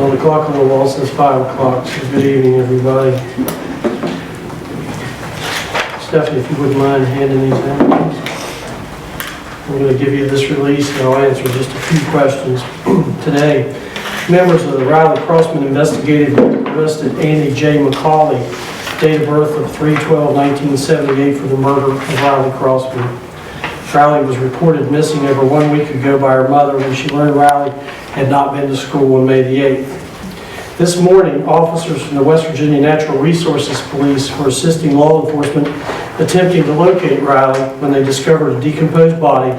Well, the clock on the wall says 5 o'clock, so good evening, everybody. Stephanie, if you wouldn't mind handing these out, please. I'm going to give you this release, and I'll answer just a few questions. Today, members of the Riley Crossman investigative arrested Andy J. McCauley, date of birth of 3/12/1978, for the murder of Riley Crossman. Riley was reported missing over 1 week ago by her mother when she learned Riley had not been to school on May the 8th. This morning, officers from the West Virginia Natural Resources Police were assisting law enforcement attempting to locate Riley when they discovered a decomposed body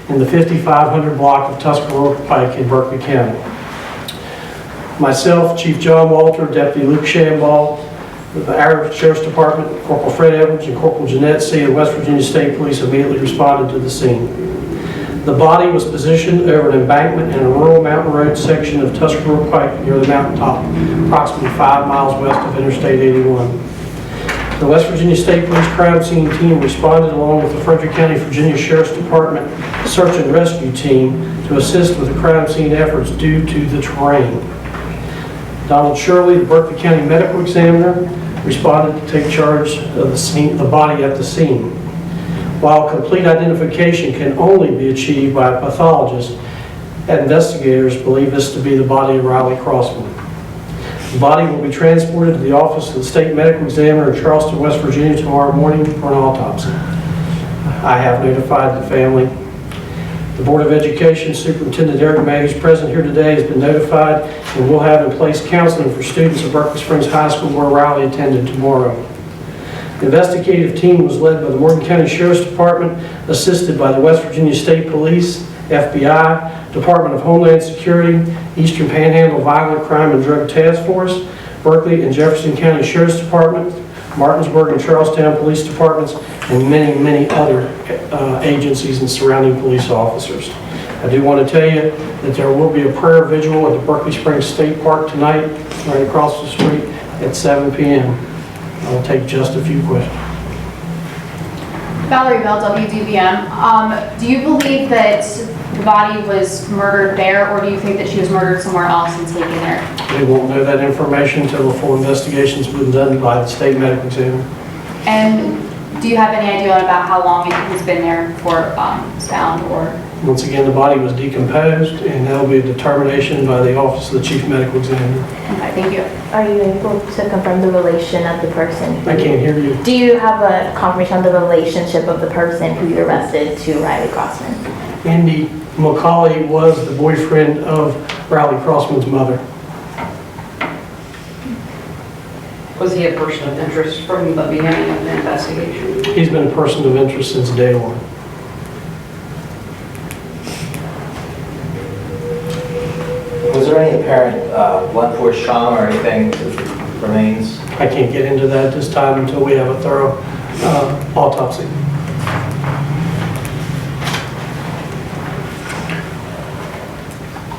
in the 5500 block of Tuscarora Pike in Berkeley County. Myself, Chief John Walter, Deputy Luke Shambaugh, our Sheriff's Department, Corporal Fred Edwards, and Corporal Jeanette C. of West Virginia State Police immediately responded to the scene. The body was positioned over an embankment in a rural mountain road section of Tuscarora Pike near the mountaintop, approximately 5 miles west of Interstate 81. The West Virginia State Police crime scene team responded along with the Frederick County, Virginia Sheriff's Department search and rescue team to assist with the crime scene efforts due to the terrain. Donald Shirley, the Berkeley County Medical Examiner, responded to take charge of the body at the scene. While complete identification can only be achieved by a pathologist, investigators believe this to be the body of Riley Crossman. The body will be transported to the office of the State Medical Examiner in Charleston, West Virginia tomorrow morning for an autopsy. I have notified the family. The Board of Education Superintendent Eric May, who's present here today, has been notified, and we'll have in place counseling for students at Berkeley Springs High School where Riley attended tomorrow. The investigative team was led by the Morgan County Sheriff's Department, assisted by the West Virginia State Police, FBI, Department of Homeland Security, Eastern Panhandle Violent Crime and Drug Task Force, Berkeley and Jefferson County Sheriff's Department, Martinsburg and Charlestown Police Departments, and many, many other agencies and surrounding police officers. I do want to tell you that there will be a prayer vigil at the Berkeley Springs State Park tonight, right across the street at 7 p.m. I'll take just a few questions. Valerie Bell, WDVM. Do you believe that the body was murdered there, or do you think that she was murdered somewhere else and taken there? We won't know that information until the full investigation's been done by the State Medical Examiner. And do you have any idea about how long it has been there before it was found? Or once again, the body was decomposed, and that'll be a determination by the Office of the Chief Medical Examiner. Okay, thank you. Are you able to confirm the relation of the person? I can't hear you. Do you have a confirmation of the relationship of the person who you arrested to Riley Crossman? Andy McCauley was the boyfriend of Riley Crossman's mother. Was he a person of interest from the beginning of the investigation? He's been a person of interest since day one. Was there any apparent blunt force trauma or anything to the remains? I can't get into that this time until we have a thorough autopsy.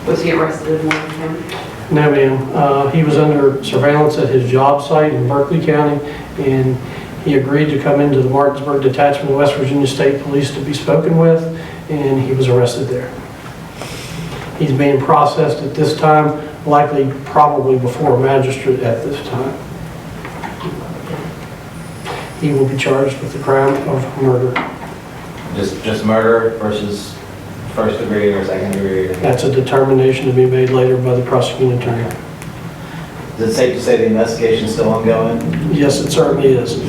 Was he arrested in Morgan County? No, ma'am. He was under surveillance at his job site in Berkeley County, and he agreed to come into the Martinsburg Detachment of West Virginia State Police to be spoken with, and he was arrested there. He's being processed at this time, likely probably before a magistrate at this time. He will be charged with the crime of murder. Just murder versus first degree or second degree? That's a determination to be made later by the prosecuting attorney. Is it safe to say the investigation is still ongoing? Yes, it certainly is.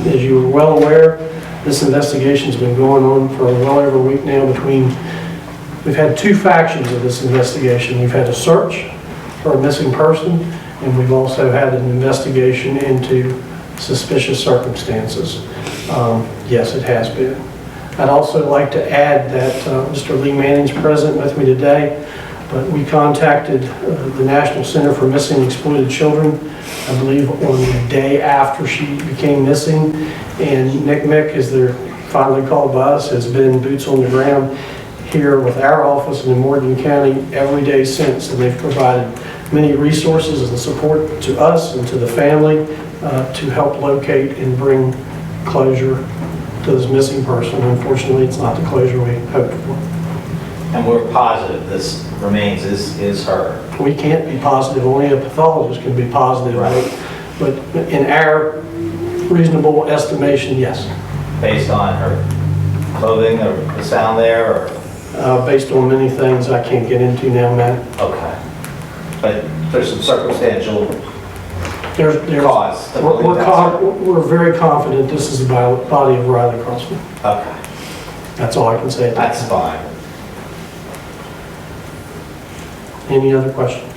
As you are well aware, this investigation's been going on for well over a week now. We've had two factions of this investigation. We've had a search for a missing person, and we've also had an investigation into suspicious circumstances. Yes, it has been. I'd also like to add that Mr. Lee Manning's present with me today, but we contacted the National Center for Missing and Exploited Children, I believe on the day after she became missing, and Nick Mick, as they're finally called by us, has been boots on the ground here with our office in Morgan County every day since, and they've provided many resources and support to us and to the family to help locate and bring closure to this missing person. Unfortunately, it's not the closure we hoped for. And we're positive this remains is her. We can't be positive, only a pathologist can be positive. Right. But in our reasonable estimation, yes. Based on her clothing or the sound there, or? Based on many things I can't get into now, Matt. Okay. But there's some circumstantial There's cause to believe that's her. we're very confident this is the body of Riley Crossman. Okay, That's all I can say. that's fine. Any other questions?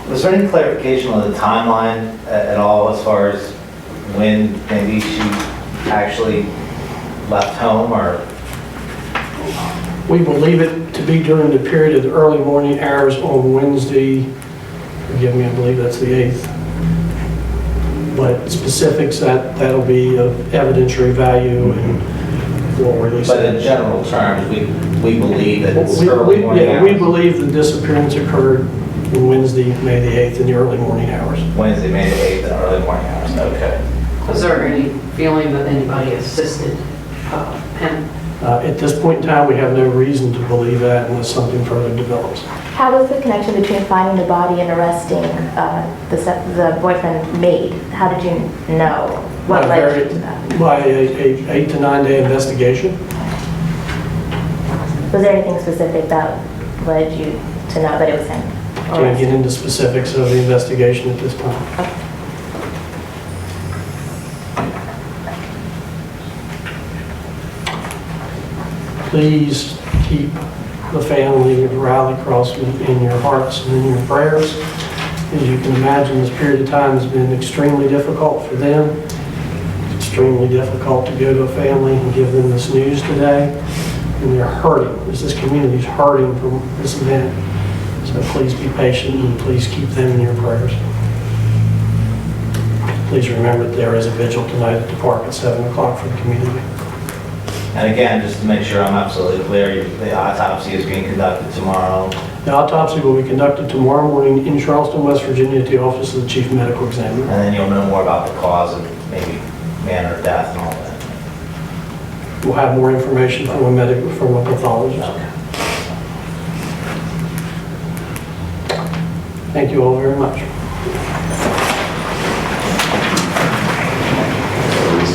Was there any clarification on the timeline at all as far as when maybe she actually left home, or? We believe it to be during the period of the early morning hours on Wednesday, forgive me, I believe that's the 8th. But specifics, that'll be of evidentiary value and we'll release But in it. general terms, we believe that it's early morning Yeah, we hours. believe the disappearance occurred on Wednesday, May the 8th in the early morning hours. Wednesday, May the 8th, in the early morning hours, okay. Was there any feeling that anybody assisted him? At this point in time, we have no reason to believe that unless something further develops. How was the connection between finding the body and arresting the boyfriend made? How did you know? What led you to that? By a 8 to 9 day investigation. Was there anything specific that led you to know that it was him? Can't get into specifics of the investigation at this time. Okay. Please keep the family of Riley Crossman in your hearts and in your prayers. As you can imagine, this period of time has been extremely difficult for them. It's extremely difficult to go to a family and give them this news today. And they're hurting, as this community is hurting from this event. So please be patient and please keep them in your prayers. Please remember that there is a vigil tonight at the park at 7 o'clock for the community. And again, just to make sure I'm absolutely clear, the autopsy is being conducted tomorrow. The autopsy will be conducted tomorrow morning in Charleston, West Virginia at the office of the Chief Medical Examiner. And then you'll know more about the cause of maybe manner of death and all that. We'll have more information from a pathologist. Okay. Thank you all very much.